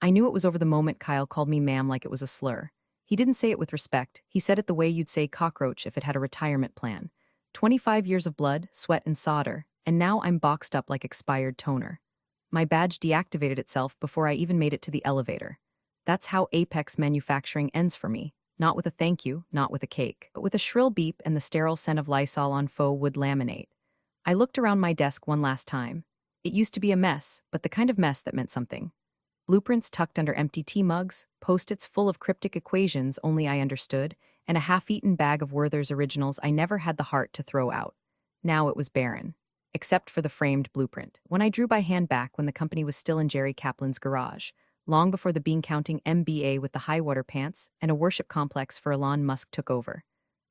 I knew it was over the moment Kyle called me ma'am like it was a slur. He didn't say it with respect, he said it the way you'd say cockroach if it had a retirement plan. 25 years of blood, sweat, and solder, and now I'm boxed up like expired toner. My badge deactivated itself before I even made it to the elevator. That's how Apex manufacturing ends for me. Not with a thank you, not with a cake, but with a shrill beep and the sterile scent of Lysol on faux wood laminate. I looked around my desk one last time. It used to be a mess, but the kind of mess that meant something. Blueprints tucked under empty tea mugs, post-its full of cryptic equations only I understood, and a half-eaten bag of Werther's originals I never had the heart to throw out. Now it was barren. Except for the framed blueprint. When I drew by hand back when the company was still in Jerry Kaplan's garage, long before the bean-counting MBA with the high-water pants and a worship complex for Elon Musk took over.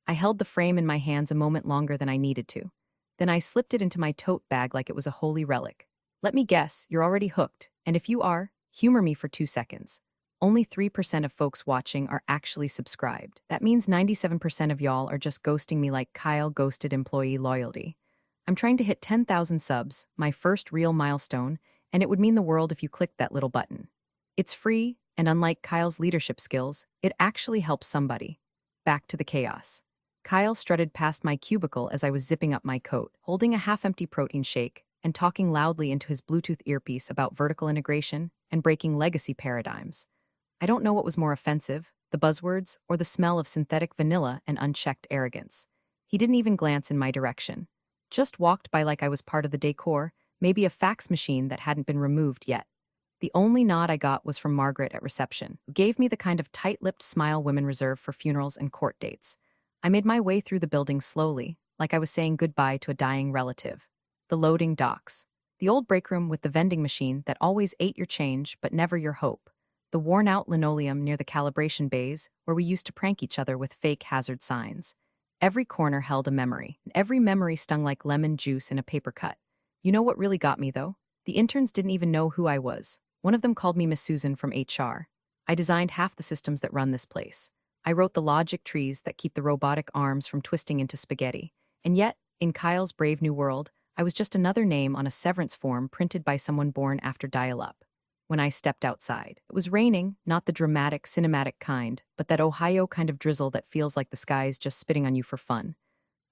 I held the frame in my hands a moment longer than I needed to. Then I slipped it into my tote bag like it was a holy relic. Let me guess, you're already hooked, and if you are, humor me for 2 seconds. Only 3% of folks watching are actually subscribed. That means 97% of y'all are just ghosting me like Kyle ghosted employee loyalty. I'm trying to hit 10,000 subs, my first real milestone, and it would mean the world if you clicked that little button. It's free, and unlike Kyle's leadership skills, it actually helps somebody. Back to the chaos. Kyle strutted past my cubicle as I was zipping up my coat, holding a half-empty protein shake, and talking loudly into his Bluetooth earpiece about vertical integration and breaking legacy paradigms. I don't know what was more offensive, the buzzwords or the smell of synthetic vanilla and unchecked arrogance. He didn't even glance in my direction. Just walked by like I was part of the decor, maybe a fax machine that hadn't been removed yet. The only nod I got was from Margaret at reception, who gave me the kind of tight-lipped smile women reserve for funerals and court dates. I made my way through the building slowly, like I was saying goodbye to a dying relative. The loading docks. The old break room with the vending machine that always ate your change but never your hope. The worn-out linoleum near the calibration bays where we used to prank each other with fake hazard signs. Every corner held a memory, and every memory stung like lemon juice in a paper cut. You know what really got me, though? The interns didn't even know who I was. One of them called me Miss Susan from HR. I designed half the systems that run this place. I wrote the logic trees that keep the robotic arms from twisting into spaghetti. And yet, in Kyle's brave new world, I was just another name on a severance form printed by someone born after dial-up. When I stepped outside, it was raining, not the dramatic, cinematic kind, but that Ohio kind of drizzle that feels like the sky's just spitting on you for fun.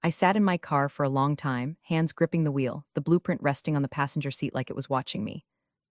I sat in my car for a long time, hands gripping the wheel, the blueprint resting on the passenger seat like it was watching me.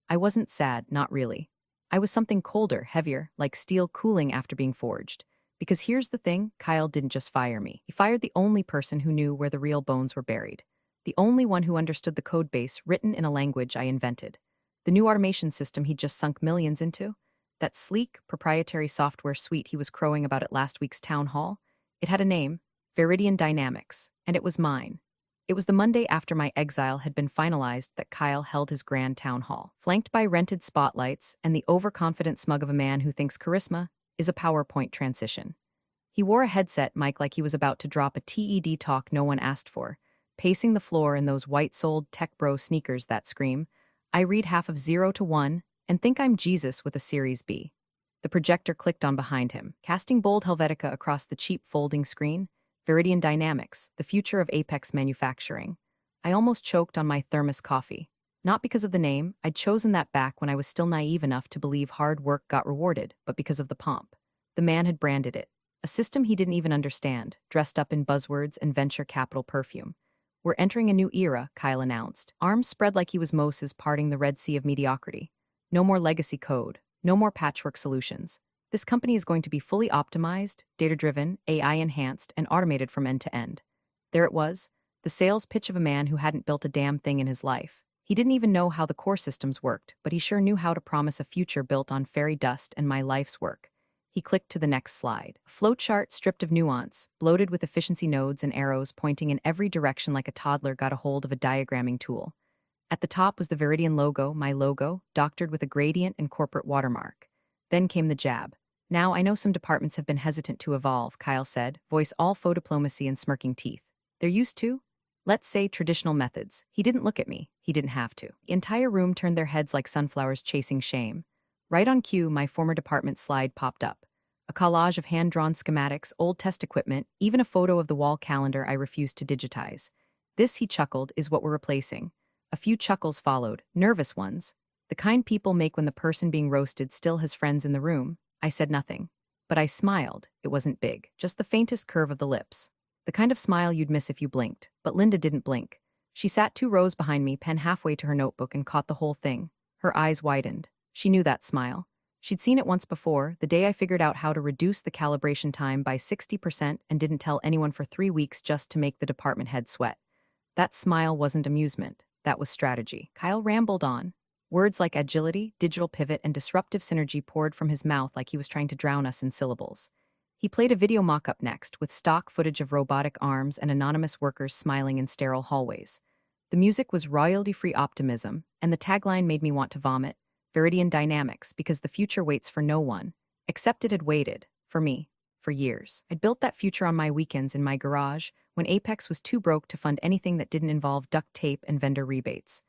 I wasn't sad, not really. I was something colder, heavier, like steel cooling after being forged. Because here's the thing, Kyle didn't just fire me. He fired the only person who knew where the real bones were buried. The only one who understood the code base written in a language I invented. The new automation system he'd just sunk millions into. That sleek, proprietary software suite he was crowing about at last week's town hall. It had a name, Viridian Dynamics, and it was mine. It was the Monday after my exile had been finalized that Kyle held his grand town hall, flanked by rented spotlights and the overconfident smug of a man who thinks charisma is a PowerPoint transition. He wore a headset mic like he was about to drop a TED talk no one asked for, pacing the floor in those white-soled tech bro sneakers that scream, I read half of 0 to 1 and think I'm Jesus with a Series B. The projector clicked on behind him, casting bold Helvetica across the cheap folding screen. Viridian Dynamics, the future of Apex manufacturing. I almost choked on my thermos coffee. Not because of the name, I'd chosen that back when I was still naive enough to believe hard work got rewarded, but because of the pomp. The man had branded it. A system he didn't even understand, dressed up in buzzwords and venture capital perfume. We're entering a new era, Kyle announced, arms spread like he was Moses parting the Red Sea of mediocrity. No more legacy code, no more patchwork solutions. This company is going to be fully optimized, data-driven, AI-enhanced, and automated from end to end. There it was, the sales pitch of a man who hadn't built a damn thing in his life. He didn't even know how the core systems worked, but he sure knew how to promise a future built on fairy dust and my life's work. He clicked to the next slide. A flowchart stripped of nuance, bloated with efficiency nodes and arrows pointing in every direction like a toddler got a hold of a diagramming tool. At the top was the Viridian logo, my logo, doctored with a gradient and corporate watermark. Then came the jab. Now, I know some departments have been hesitant to evolve, Kyle said, voice all faux diplomacy and smirking teeth. They're used to, let's say, traditional methods. He didn't look at me. He didn't have to. The entire room turned their heads like sunflowers chasing shame. Right on cue, my former department slide popped up. A collage of hand-drawn schematics, old test equipment, even a photo of the wall calendar I refused to digitize. This, he chuckled, is what we're replacing. A few chuckles followed, nervous ones. The kind people make when the person being roasted still has friends in the room. I said nothing. But I smiled. It wasn't big, just the faintest curve of the lips. The kind of smile you'd miss if you blinked. But Linda didn't blink. She sat 2 rows behind me, pen halfway to her notebook, and caught the whole thing. Her eyes widened. She knew that smile. She'd seen it once before, the day I figured out how to reduce the calibration time by 60% and didn't tell anyone for 3 weeks just to make the department head sweat. That smile wasn't amusement. That was strategy. Kyle rambled on. Words like agility, digital pivot, and disruptive synergy poured from his mouth like he was trying to drown us in syllables. He played a video mock-up next, with stock footage of robotic arms and anonymous workers smiling in sterile hallways. The music was royalty-free optimism, and the tagline made me want to vomit. Viridian Dynamics, because the future waits for no one. Except it had waited, for me, for years. I'd built that future on my weekends in my garage, when Apex was too broke to fund anything that didn't involve duct tape and vendor rebates.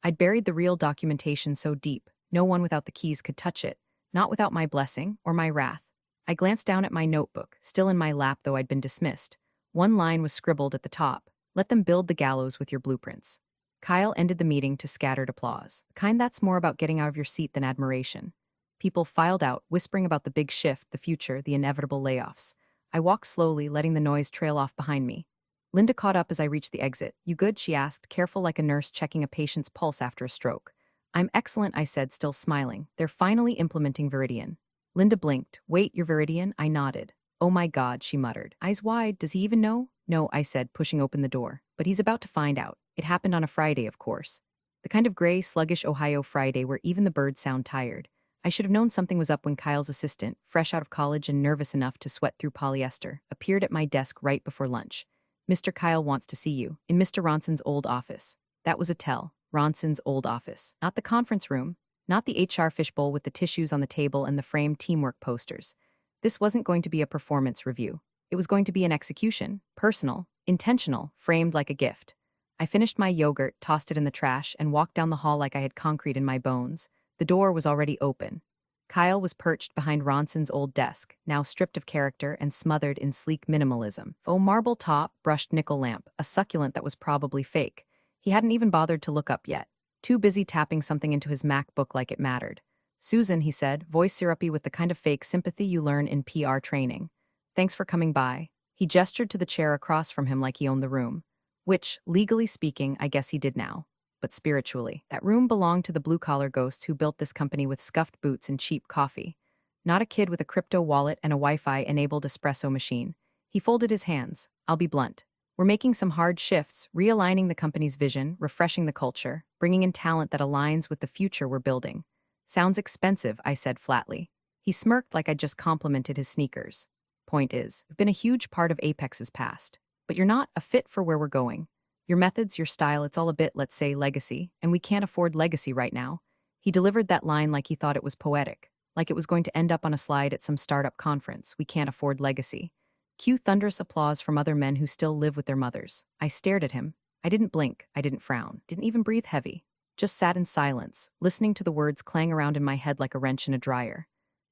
I'd buried the real documentation so deep, no one without the keys could touch it, not without my blessing or my wrath. I glanced down at my notebook, still in my lap though I'd been dismissed. One line was scribbled at the top: let them build the gallows with your blueprints. Kyle ended the meeting to scattered applause, the kind that's more about getting out of your seat than admiration. People filed out, whispering about the big shift, the future, the inevitable layoffs. I walked slowly, letting the noise trail off behind me. Linda caught up as I reached the exit. You good? She asked, careful like a nurse checking a patient's pulse after a stroke. I'm excellent, I said, still smiling. They're finally implementing Viridian. Linda blinked. Wait, you're Viridian? I nodded. Oh my God, she muttered. Eyes wide, does he even know? No, I said, pushing open the door. But he's about to find out. It happened on a Friday, of course. The kind of gray, sluggish Ohio Friday where even the birds sound tired. I should have known something was up when Kyle's assistant, fresh out of college and nervous enough to sweat through polyester, appeared at my desk right before lunch. Mr. Kyle wants to see you, in Mr. Ronson's old office. That was a tell. Ronson's old office. Not the conference room. Not the HR fishbowl with the tissues on the table and the framed teamwork posters. This wasn't going to be a performance review. It was going to be an execution. Personal. Intentional. Framed like a gift. I finished my yogurt, tossed it in the trash, and walked down the hall like I had concrete in my bones. The door was already open. Kyle was perched behind Ronson's old desk, now stripped of character and smothered in sleek minimalism. Faux marble top, brushed nickel lamp, a succulent that was probably fake. He hadn't even bothered to look up yet, too busy tapping something into his MacBook like it mattered. Susan, he said, voice syrupy with the kind of fake sympathy you learn in PR training. Thanks for coming by. He gestured to the chair across from him like he owned the room. Which, legally speaking, I guess he did now. But spiritually, that room belonged to the blue-collar ghosts who built this company with scuffed boots and cheap coffee. Not a kid with a crypto wallet and a Wi-Fi-enabled espresso machine. He folded his hands. I'll be blunt. We're making some hard shifts, realigning the company's vision, refreshing the culture, bringing in talent that aligns with the future we're building. Sounds expensive, I said flatly. He smirked like I'd just complimented his sneakers. Point is, you've been a huge part of Apex's past. But you're not a fit for where we're going. Your methods, your style, it's all a bit, let's say, legacy, and we can't afford legacy right now. He delivered that line like he thought it was poetic, like it was going to end up on a slide at some startup conference. We can't afford legacy. Cue thunderous applause from other men who still live with their mothers. I stared at him. I didn't blink, I didn't frown, didn't even breathe heavy. Just sat in silence, listening to the words clang around in my head like a wrench in a dryer.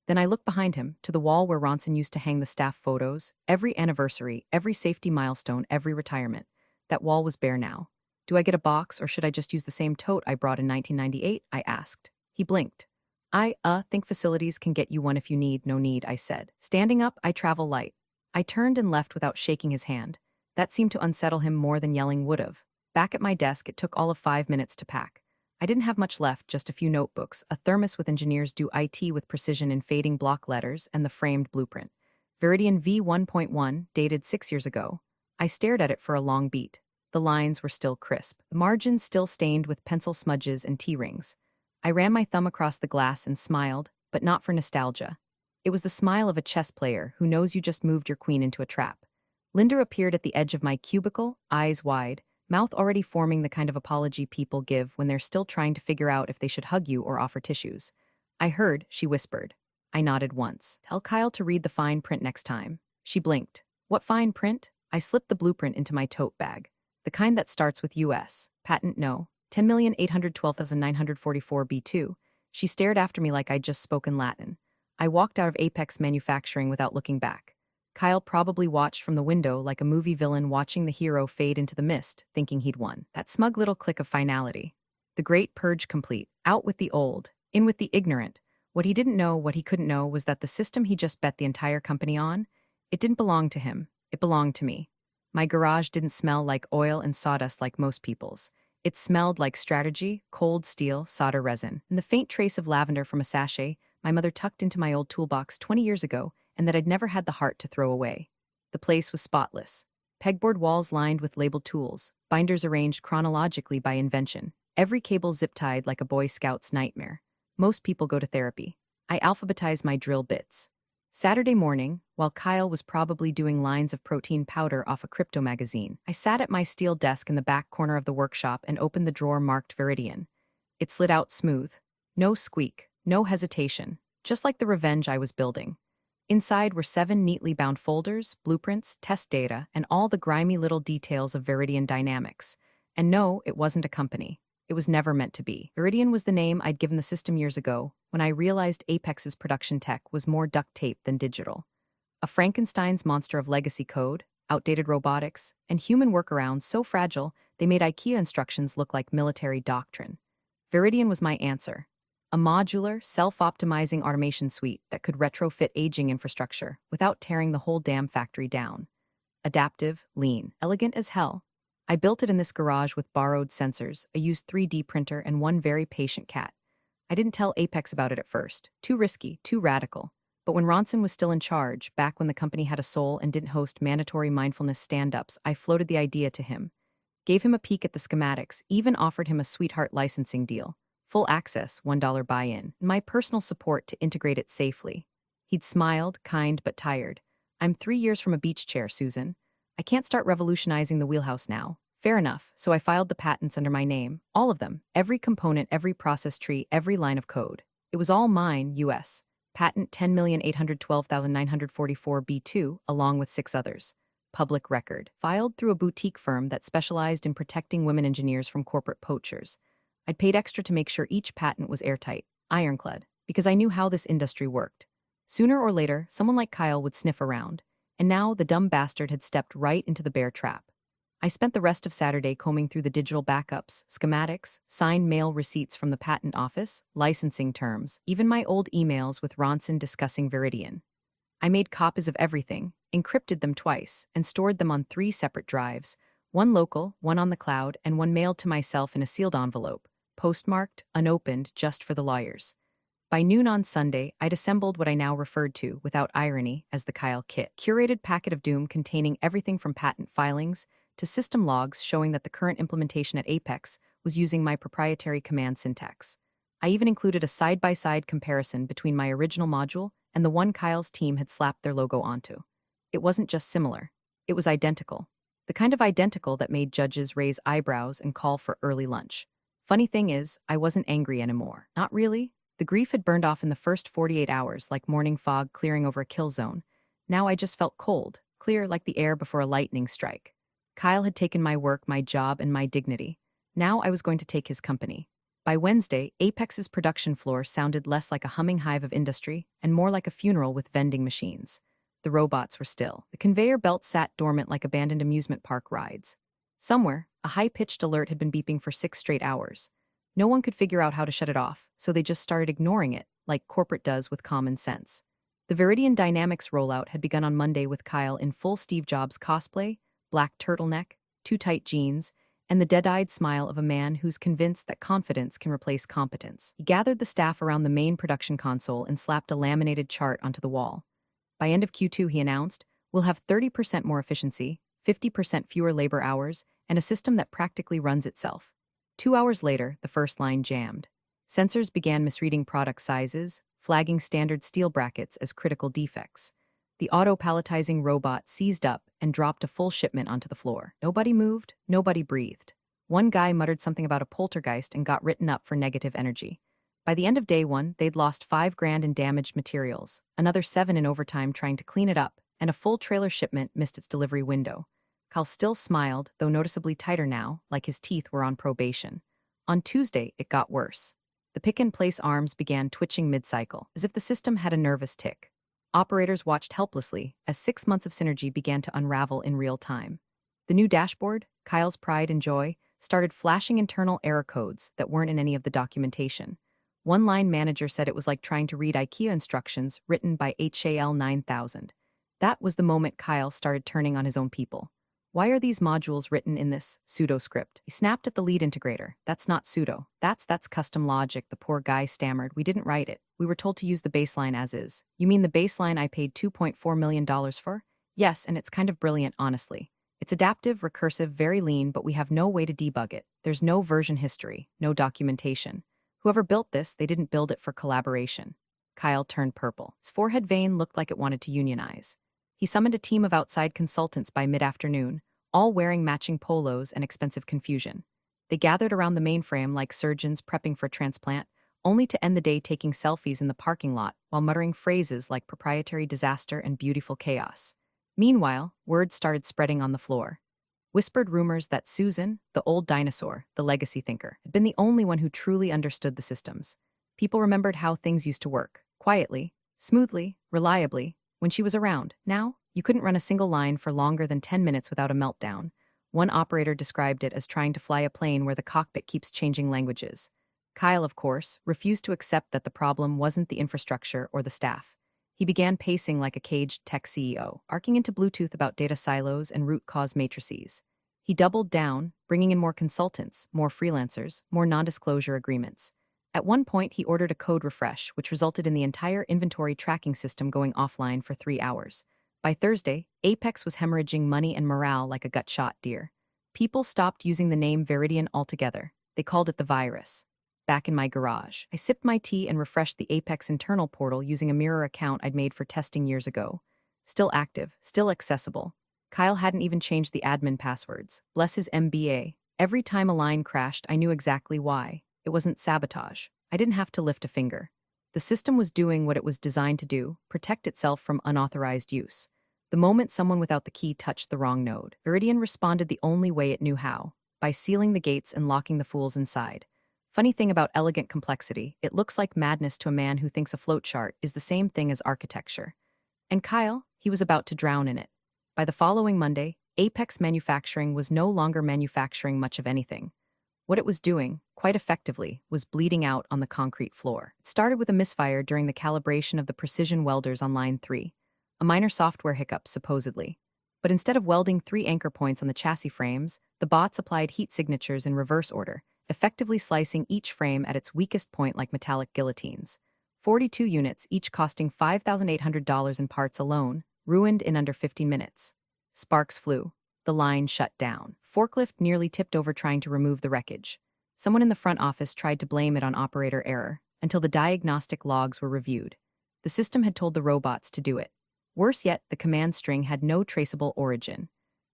Then I looked behind him, to the wall where Ronson used to hang the staff photos, every anniversary, every safety milestone, every retirement. That wall was bare now. Do I get a box, or should I just use the same tote I brought in 1998? I asked. He blinked. I think facilities can get you one if you need. No need, I said. Standing up, I travel light. I turned and left without shaking his hand. That seemed to unsettle him more than yelling would have. Back at my desk, it took all of 5 minutes to pack. I didn't have much left, just a few notebooks, a thermos with engineers do IT with precision in fading block letters, and the framed blueprint. Viridian V1.1, dated 6 years ago. I stared at it for a long beat. The lines were still crisp, the margins still stained with pencil smudges and T-rings. I ran my thumb across the glass and smiled, but not for nostalgia. It was the smile of a chess player who knows you just moved your queen into a trap. Linda appeared at the edge of my cubicle, eyes wide, mouth already forming the kind of apology people give when they're still trying to figure out if they should hug you or offer tissues. I heard, she whispered. I nodded once. Tell Kyle to read the fine print next time. She blinked. What fine print? I slipped the blueprint into my tote bag. The kind that starts with US. Patent no. 10,812,944 B2. She stared after me like I'd just spoken Latin. I walked out of Apex Manufacturing without looking back. Kyle probably watched from the window like a movie villain watching the hero fade into the mist, thinking he'd won. That smug little click of finality. The great purge complete. Out with the old, in with the ignorant. What he didn't know, what he couldn't know, was that the system he just bet the entire company on, it didn't belong to him. It belonged to me. My garage didn't smell like oil and sawdust like most people's. It smelled like strategy, cold steel, solder resin, and the faint trace of lavender from a sachet my mother tucked into my old toolbox 20 years ago and that I'd never had the heart to throw away. The place was spotless. Pegboard walls lined with labeled tools, binders arranged chronologically by invention, every cable zip-tied like a Boy Scout's nightmare. Most people go to therapy. I alphabetized my drill bits. Saturday morning, while Kyle was probably doing lines of protein powder off a crypto magazine, I sat at my steel desk in the back corner of the workshop and opened the drawer marked Viridian. It slid out smooth. No squeak, no hesitation, just like the revenge I was building. Inside were 7 neatly bound folders, blueprints, test data, and all the grimy little details of Viridian Dynamics. And no, it wasn't a company. It was never meant to be. Viridian was the name I'd given the system years ago, when I realized Apex's production tech was more duct tape than digital. A Frankenstein's monster of legacy code, outdated robotics, and human workarounds so fragile they made IKEA instructions look like military doctrine. Viridian was my answer. A modular, self-optimizing automation suite that could retrofit aging infrastructure without tearing the whole damn factory down. Adaptive, lean, elegant as hell. I built it in this garage with borrowed sensors, a used 3D printer, and one very patient cat. I didn't tell Apex about it at first. Too risky, too radical. But when Ronson was still in charge, back when the company had a soul and didn't host mandatory mindfulness stand-ups, I floated the idea to him. Gave him a peek at the schematics, even offered him a sweetheart licensing deal. Full access, $1 buy-in, and my personal support to integrate it safely. He'd smiled, kind but tired. I'm 3 years from a beach chair, Susan. I can't start revolutionizing the wheelhouse now. Fair enough, so I filed the patents under my name. All of them. Every component, every process tree, every line of code. It was all mine, US. Patent 10,812,944B2, along with 6 others. Public record. Filed through a boutique firm that specialized in protecting women engineers from corporate poachers. I'd paid extra to make sure each patent was airtight, ironclad, because I knew how this industry worked. Sooner or later, someone like Kyle would sniff around. And now the dumb bastard had stepped right into the bear trap. I spent the rest of Saturday combing through the digital backups, schematics, signed mail receipts from the patent office, licensing terms, even my old emails with Ronson discussing Viridian. I made copies of everything, encrypted them twice, and stored them on 3 separate drives, one local, one on the cloud, and one mailed to myself in a sealed envelope, postmarked, unopened, just for the lawyers. By noon on Sunday, I'd assembled what I now referred to, without irony, as the Kyle Kit. Curated packet of doom containing everything from patent filings to system logs showing that the current implementation at Apex was using my proprietary command syntax. I even included a side-by-side comparison between my original module and the one Kyle's team had slapped their logo onto. It wasn't just similar. It was identical. The kind of identical that made judges raise eyebrows and call for early lunch. Funny thing is, I wasn't angry anymore. Not really. The grief had burned off in the first 48 hours, like morning fog clearing over a kill zone. Now I just felt cold, clear like the air before a lightning strike. Kyle had taken my work, my job, and my dignity. Now I was going to take his company. By Wednesday, Apex's production floor sounded less like a humming hive of industry and more like a funeral with vending machines. The robots were still. The conveyor belt sat dormant like abandoned amusement park rides. Somewhere, a high-pitched alert had been beeping for 6 straight hours. No one could figure out how to shut it off, so they just started ignoring it, like corporate does with common sense. The Viridian Dynamics rollout had begun on Monday with Kyle in full Steve Jobs cosplay, black turtleneck, too tight jeans, and the dead-eyed smile of a man who's convinced that confidence can replace competence. He gathered the staff around the main production console and slapped a laminated chart onto the wall. By end of Q2, he announced, we'll have 30% more efficiency, 50% fewer labor hours, and a system that practically runs itself. 2 hours later, the first line jammed. Sensors began misreading product sizes, flagging standard steel brackets as critical defects. The auto-palletizing robot seized up and dropped a full shipment onto the floor. Nobody moved, nobody breathed. One guy muttered something about a poltergeist and got written up for negative energy. By the end of day 1, they'd lost $5,000 in damaged materials, another 7 in overtime trying to clean it up, and a full trailer shipment missed its delivery window. Kyle still smiled, though noticeably tighter now, like his teeth were on probation. On Tuesday, it got worse. The pick-and-place arms began twitching mid-cycle, as if the system had a nervous tick. Operators watched helplessly as 6 months of synergy began to unravel in real time. The new dashboard, Kyle's pride and joy, started flashing internal error codes that weren't in any of the documentation. One line manager said it was like trying to read IKEA instructions written by HAL 9000. That was the moment Kyle started turning on his own people. Why are these modules written in this pseudo script? He snapped at the lead integrator. That's not pseudo. That's custom logic, the poor guy stammered. We didn't write it. We were told to use the baseline as is. You mean the baseline I paid $2.4 million for? Yes, and it's kind of brilliant, honestly. It's adaptive, recursive, very lean, but we have no way to debug it. There's no version history, no documentation. Whoever built this, they didn't build it for collaboration. Kyle turned purple. His forehead vein looked like it wanted to unionize. He summoned a team of outside consultants by mid-afternoon, all wearing matching polos and expensive confusion. They gathered around the mainframe like surgeons prepping for a transplant, only to end the day taking selfies in the parking lot while muttering phrases like proprietary disaster and beautiful chaos. Meanwhile, word started spreading on the floor. Whispered rumors that Susan, the old dinosaur, the legacy thinker, had been the only one who truly understood the systems. People remembered how things used to work, quietly, smoothly, reliably, when she was around. Now, you couldn't run a single line for longer than 10 minutes without a meltdown. One operator described it as trying to fly a plane where the cockpit keeps changing languages. Kyle, of course, refused to accept that the problem wasn't the infrastructure or the staff. He began pacing like a caged tech CEO, arcing into Bluetooth about data silos and root cause matrices. He doubled down, bringing in more consultants, more freelancers, more non-disclosure agreements. At one point, he ordered a code refresh, which resulted in the entire inventory tracking system going offline for 3 hours. By Thursday, Apex was hemorrhaging money and morale like a gut-shot deer. People stopped using the name Viridian altogether. They called it the virus. Back in my garage, I sipped my tea and refreshed the Apex internal portal using a mirror account I'd made for testing years ago. Still active, still accessible. Kyle hadn't even changed the admin passwords. Bless his MBA. Every time a line crashed, I knew exactly why. It wasn't sabotage. I didn't have to lift a finger. The system was doing what it was designed to do, protect itself from unauthorized use. The moment someone without the key touched the wrong node, Viridian responded the only way it knew how, by sealing the gates and locking the fools inside. Funny thing about elegant complexity, it looks like madness to a man who thinks a flowchart is the same thing as architecture. And Kyle, he was about to drown in it. By the following Monday, Apex Manufacturing was no longer manufacturing much of anything. What it was doing, quite effectively, was bleeding out on the concrete floor. It started with a misfire during the calibration of the precision welders on line 3, a minor software hiccup, supposedly. But instead of welding 3 anchor points on the chassis frames, the bots applied heat signatures in reverse order, effectively slicing each frame at its weakest point like metallic guillotines. 42 units, each costing $5,800 in parts alone, ruined in under 15 minutes. Sparks flew. The line shut down. Forklift nearly tipped over trying to remove the wreckage. Someone in the front office tried to blame it on operator error, until the diagnostic logs were reviewed. The system had told the robots to do it. Worse yet, the command string had no traceable origin.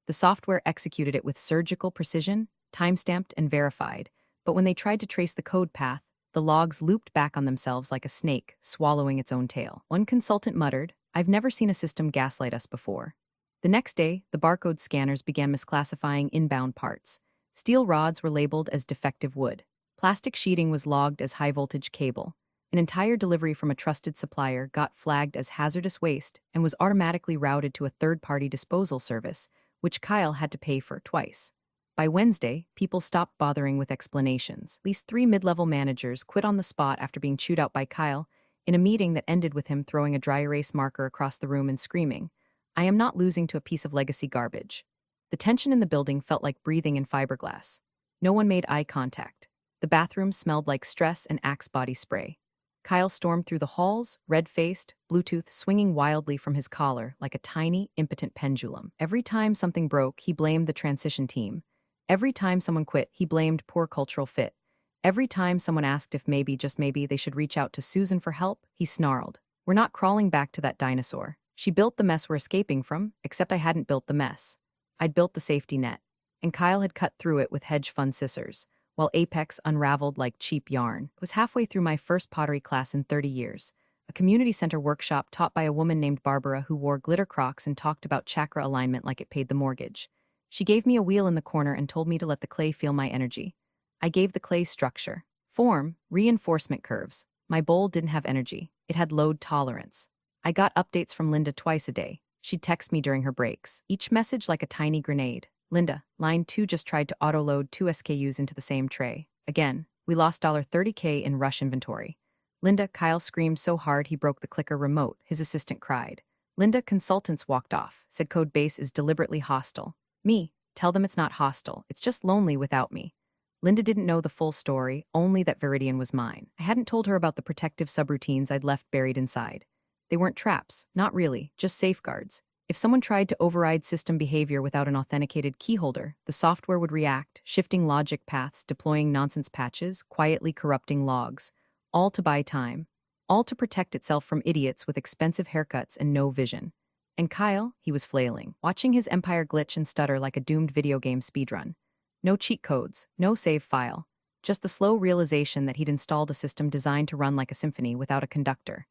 The software executed it with surgical precision, timestamped and verified, but when they tried to trace the code path, the logs looped back on themselves like a snake, swallowing its own tail. One consultant muttered, "I've never seen a system gaslight us before." The next day, the barcode scanners began misclassifying inbound parts. Steel rods were labeled as defective wood. Plastic sheeting was logged as high-voltage cable. An entire delivery from a trusted supplier got flagged as hazardous waste and was automatically routed to a third-party disposal service, which Kyle had to pay for twice. By Wednesday, people stopped bothering with explanations. At least 3 mid-level managers quit on the spot after being chewed out by Kyle in a meeting that ended with him throwing a dry erase marker across the room and screaming, "I am not losing to a piece of legacy garbage." The tension in the building felt like breathing in fiberglass. No one made eye contact. The bathroom smelled like stress and Axe body spray. Kyle stormed through the halls, red-faced, Bluetooth swinging wildly from his collar like a tiny, impotent pendulum. Every time something broke, he blamed the transition team. Every time someone quit, he blamed poor cultural fit. Every time someone asked if maybe, just maybe, they should reach out to Susan for help, he snarled, "We're not crawling back to that dinosaur. She built the mess we're escaping from, except I hadn't built the mess. I'd built the safety net." And Kyle had cut through it with hedge fund scissors, while Apex unraveled like cheap yarn. It was halfway through my first pottery class in 30 years, a community center workshop taught by a woman named Barbara who wore glitter Crocs and talked about chakra alignment like it paid the mortgage. She gave me a wheel in the corner and told me to let the clay feel my energy. I gave the clay structure, form, reinforcement curves. My bowl didn't have energy. It had load tolerance. I got updates from Linda twice a day. She'd text me during her breaks, each message like a tiny grenade. Linda, line 2 just tried to auto-load 2 SKUs into the same tray. Again, we lost $30K in rush inventory. Linda, Kyle screamed so hard he broke the clicker remote, his assistant cried. Linda, consultants walked off, said codebase is deliberately hostile. Me, tell them it's not hostile, it's just lonely without me. Linda didn't know the full story, only that Viridian was mine. I hadn't told her about the protective subroutines I'd left buried inside. They weren't traps, not really, just safeguards. If someone tried to override system behavior without an authenticated keyholder, the software would react, shifting logic paths, deploying nonsense patches, quietly corrupting logs. All to buy time. All to protect itself from idiots with expensive haircuts and no vision. And Kyle, he was flailing, watching his empire glitch and stutter like a doomed video game speedrun. No cheat codes, no save file. Just the slow realization that he'd installed a system designed to run like a symphony without a conductor.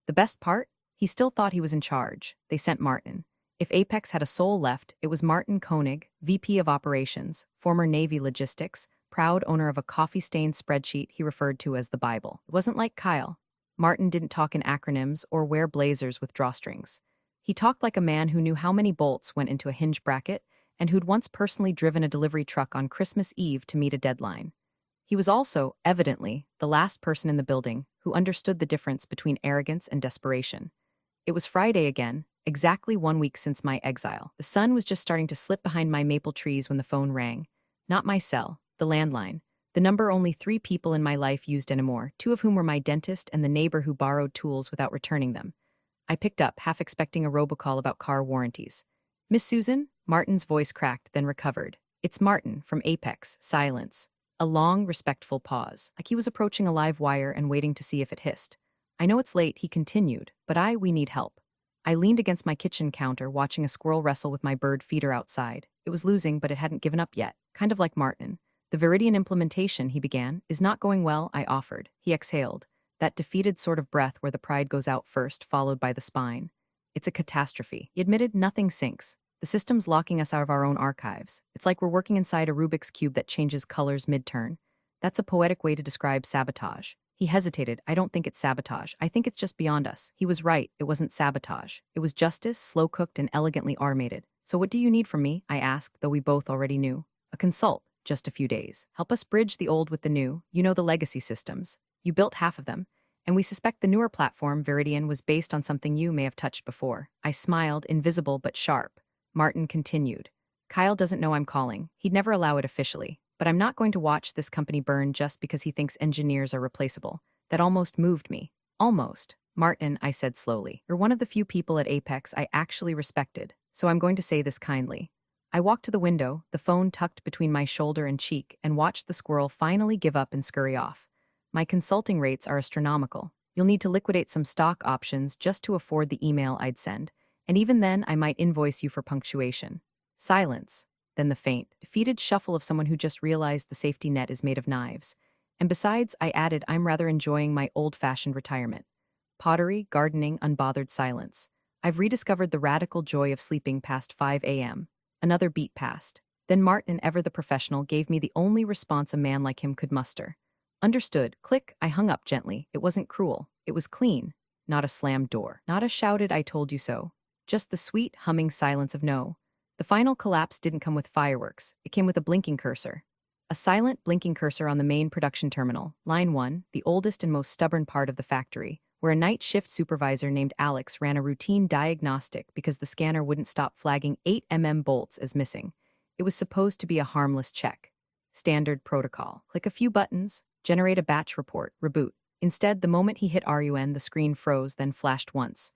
The best part? He still thought he was in charge. They sent Martin. If Apex had a soul left, it was Martin Koenig, VP of Operations, former Navy logistics, proud owner of a coffee-stained spreadsheet he referred to as the Bible. It wasn't like Kyle. Martin didn't talk in acronyms or wear blazers with drawstrings. He talked like a man who knew how many bolts went into a hinge bracket and who'd once personally driven a delivery truck on Christmas Eve to meet a deadline. He was also, evidently, the last person in the building who understood the difference between arrogance and desperation. It was Friday again, exactly 1 week since my exile. The sun was just starting to slip behind my maple trees when the phone rang. Not my cell, the landline. The number only 3 people in my life used anymore, 2 of whom were my dentist and the neighbor who borrowed tools without returning them. I picked up, half expecting a robocall about car warranties. Miss Susan? Martin's voice cracked, then recovered. It's Martin, from Apex. Silence. A long, respectful pause, like he was approaching a live wire and waiting to see if it hissed. I know it's late, he continued, but we need help. I leaned against my kitchen counter, watching a squirrel wrestle with my bird feeder outside. It was losing, but it hadn't given up yet, kind of like Martin. The Viridian implementation, he began, is not going well, I offered. He exhaled, that defeated sort of breath where the pride goes out first, followed by the spine. It's a catastrophe. He admitted nothing syncs. The system's locking us out of our own archives. It's like we're working inside a Rubik's Cube that changes colors mid-turn. That's a poetic way to describe sabotage. He hesitated. I don't think it's sabotage. I think it's just beyond us. He was right. It wasn't sabotage. It was justice, slow-cooked and elegantly automated. So what do you need from me? I asked, though we both already knew. A consult. Just a few days. Help us bridge the old with the new. You know the legacy systems. You built half of them. And we suspect the newer platform, Viridian, was based on something you may have touched before. I smiled, invisible but sharp. Martin continued. Kyle doesn't know I'm calling. He'd never allow it officially. But I'm not going to watch this company burn just because he thinks engineers are replaceable. That almost moved me. Almost. Martin, I said slowly, you're one of the few people at Apex I actually respected, so I'm going to say this kindly. I walked to the window, the phone tucked between my shoulder and cheek, and watched the squirrel finally give up and scurry off. My consulting rates are astronomical. You'll need to liquidate some stock options just to afford the email I'd send, and even then I might invoice you for punctuation. Silence. Then the faint, defeated shuffle of someone who just realized the safety net is made of knives. And besides, I added, I'm rather enjoying my old-fashioned retirement. Pottery, gardening, unbothered silence. I've rediscovered the radical joy of sleeping past 5 a.m. Another beat passed. Then Martin, ever the professional, gave me the only response a man like him could muster. Understood. Click. I hung up gently. It wasn't cruel. It was clean. Not a slammed door. Not a shouted I told you so. Just the sweet, humming silence of no. The final collapse didn't come with fireworks. It came with a blinking cursor. A silent, blinking cursor on the main production terminal, line 1, the oldest and most stubborn part of the factory, where a night shift supervisor named Alex ran a routine diagnostic because the scanner wouldn't stop flagging 8 bolts as missing. It was supposed to be a harmless check. Standard protocol. Click a few buttons, generate a batch report, reboot. Instead, the moment he hit RUN, the screen froze, then flashed once.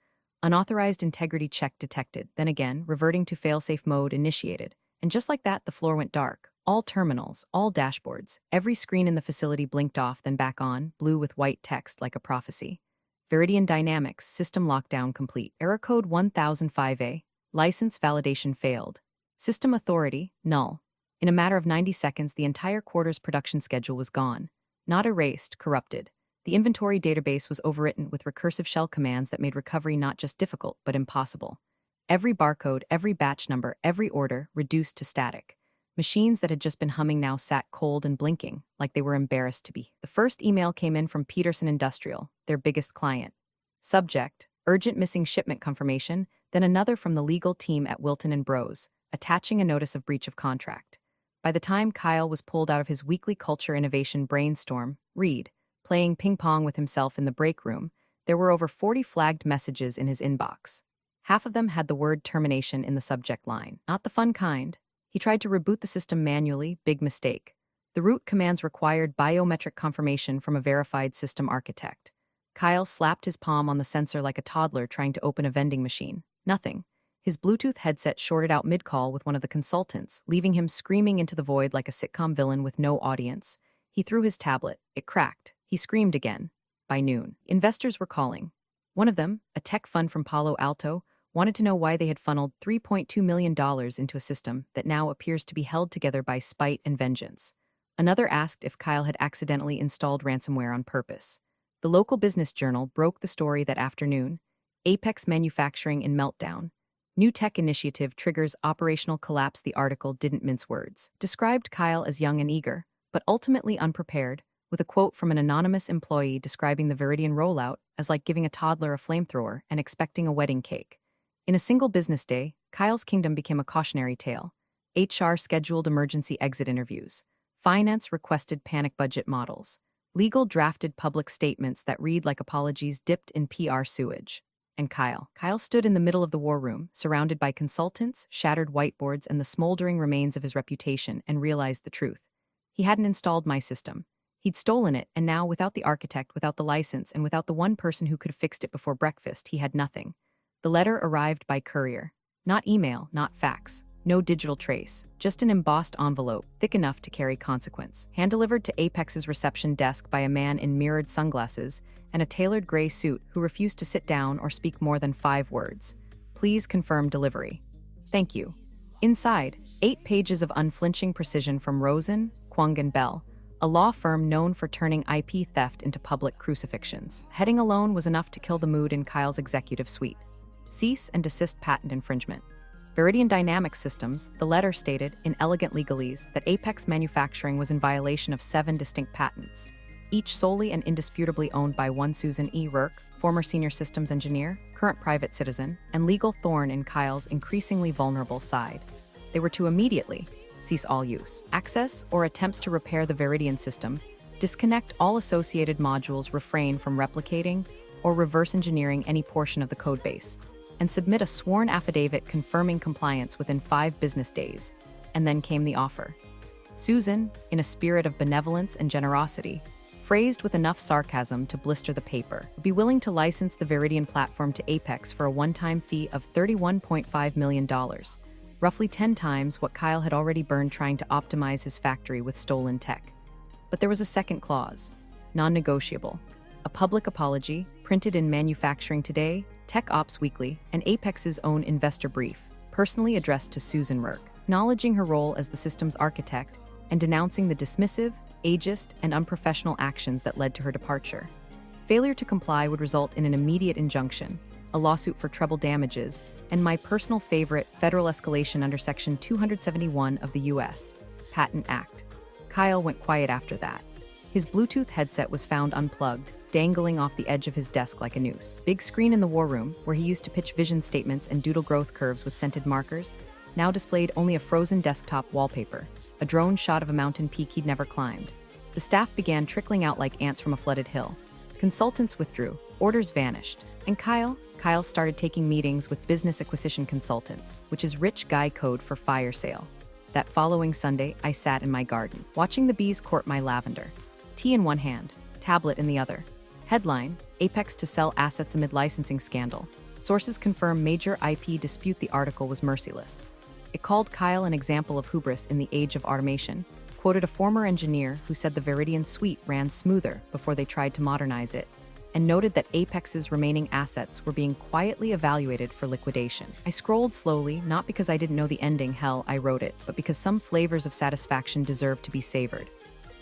Unauthorized integrity check detected, then again, reverting to failsafe mode initiated. And just like that, the floor went dark. All terminals, all dashboards, every screen in the facility blinked off, then back on, blue with white text like a prophecy. Viridian Dynamics, system lockdown complete. Error code 1005A. License validation failed. System authority, null. In a matter of 90 seconds, the entire quarter's production schedule was gone. Not erased, corrupted. The inventory database was overwritten with recursive shell commands that made recovery not just difficult, but impossible. Every barcode, every batch number, every order reduced to static. Machines that had just been humming now sat cold and blinking, like they were embarrassed to be. The first email came in from Peterson Industrial, their biggest client. Subject, urgent missing shipment confirmation, then another from the legal team at Wilton & Bros. attaching a notice of breach of contract. By the time Kyle was pulled out of his weekly culture innovation brainstorm, playing ping pong with himself in the break room, there were over 40 flagged messages in his inbox. Half of them had the word termination in the subject line. Not the fun kind. He tried to reboot the system manually, big mistake. The root commands required biometric confirmation from a verified system architect. Kyle slapped his palm on the sensor like a toddler trying to open a vending machine. Nothing. His Bluetooth headset shorted out mid-call with one of the consultants, leaving him screaming into the void like a sitcom villain with no audience. He threw his tablet. It cracked. He screamed again. By noon, investors were calling. One of them, a tech fund from Palo Alto, wanted to know why they had funneled $3.2 million into a system that now appears to be held together by spite and vengeance. Another asked if Kyle had accidentally installed ransomware on purpose. The local business journal broke the story that afternoon. Apex Manufacturing in meltdown. New tech initiative triggers operational collapse. The article didn't mince words. Described Kyle as young and eager, but ultimately unprepared, with a quote from an anonymous employee describing the Viridian rollout as like giving a toddler a flamethrower and expecting a wedding cake. In a single business day, Kyle's kingdom became a cautionary tale. HR scheduled emergency exit interviews. Finance requested panic budget models. Legal drafted public statements that read like apologies dipped in PR sewage. And Kyle stood in the middle of the war room, surrounded by consultants, shattered whiteboards, and the smoldering remains of his reputation, and realized the truth. He hadn't installed my system. He'd stolen it, and now, without the architect, without the license, and without the one person who could have fixed it before breakfast, he had nothing. The letter arrived by courier. Not email, not fax. No digital trace. Just an embossed envelope, thick enough to carry consequence. Hand-delivered to Apex's reception desk by a man in mirrored sunglasses and a tailored gray suit who refused to sit down or speak more than 5 words. Please confirm delivery. Thank you. Inside, 8 pages of unflinching precision from Rosen, Kwong and Bell, a law firm known for turning IP theft into public crucifixions. Heading alone was enough to kill the mood in Kyle's executive suite. Cease and desist patent infringement. Viridian Dynamics systems, the letter stated, in elegant legalese, that Apex Manufacturing was in violation of 7 distinct patents, each solely and indisputably owned by one Susan E. Rourke, former senior systems engineer, current private citizen, and legal thorn in Kyle's increasingly vulnerable side. They were to immediately cease all use, access, or attempts to repair the Viridian system, disconnect all associated modules, refrain from replicating or reverse engineering any portion of the codebase, and submit a sworn affidavit confirming compliance within 5 business days. And then came the offer. Susan, in a spirit of benevolence and generosity, phrased with enough sarcasm to blister the paper, would be willing to license the Viridian platform to Apex for a one-time fee of $31.5 million, roughly 10 times what Kyle had already burned trying to optimize his factory with stolen tech. But there was a second clause, non-negotiable, a public apology, printed in Manufacturing Today, Tech Ops Weekly, and Apex's own investor brief, personally addressed to Susan Rourke, acknowledging her role as the system's architect and denouncing the dismissive, ageist, and unprofessional actions that led to her departure. Failure to comply would result in an immediate injunction, a lawsuit for treble damages, and my personal favorite, federal escalation under Section 271 of the U.S. Patent Act. Kyle went quiet after that. His Bluetooth headset was found unplugged, dangling off the edge of his desk like a noose. Big screen in the war room, where he used to pitch vision statements and doodle growth curves with scented markers, now displayed only a frozen desktop wallpaper, a drone shot of a mountain peak he'd never climbed. The staff began trickling out like ants from a flooded hill. Consultants withdrew, orders vanished, and Kyle started taking meetings with business acquisition consultants, which is rich guy code for fire sale. That following Sunday, I sat in my garden, watching the bees court my lavender. Tea in one hand, tablet in the other. Headline, Apex to sell assets amid licensing scandal. Sources confirm major IP dispute. The article was merciless. It called Kyle an example of hubris in the age of automation, quoted a former engineer who said the Viridian suite ran smoother before they tried to modernize it, and noted that Apex's remaining assets were being quietly evaluated for liquidation. I scrolled slowly, not because I didn't know the ending, hell, I wrote it, but because some flavors of satisfaction deserve to be savored.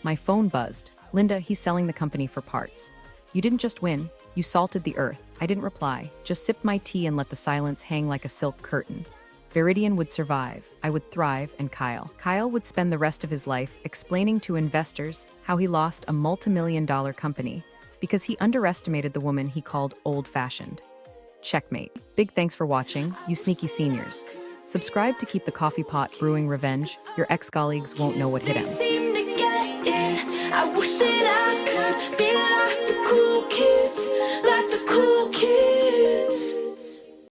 My phone buzzed. Linda, he's selling the company for parts. You didn't just win, you salted the earth. I didn't reply, just sipped my tea and let the silence hang like a silk curtain. Viridian would survive, I would thrive, and Kyle would spend the rest of his life explaining to investors how he lost a multi-million-dollar company because he underestimated the woman he called old-fashioned. Checkmate. Big thanks for watching, you sneaky seniors. Subscribe to keep the coffee pot brewing revenge. Your ex-colleagues won't know what hit him. Seem to get it. I wish that I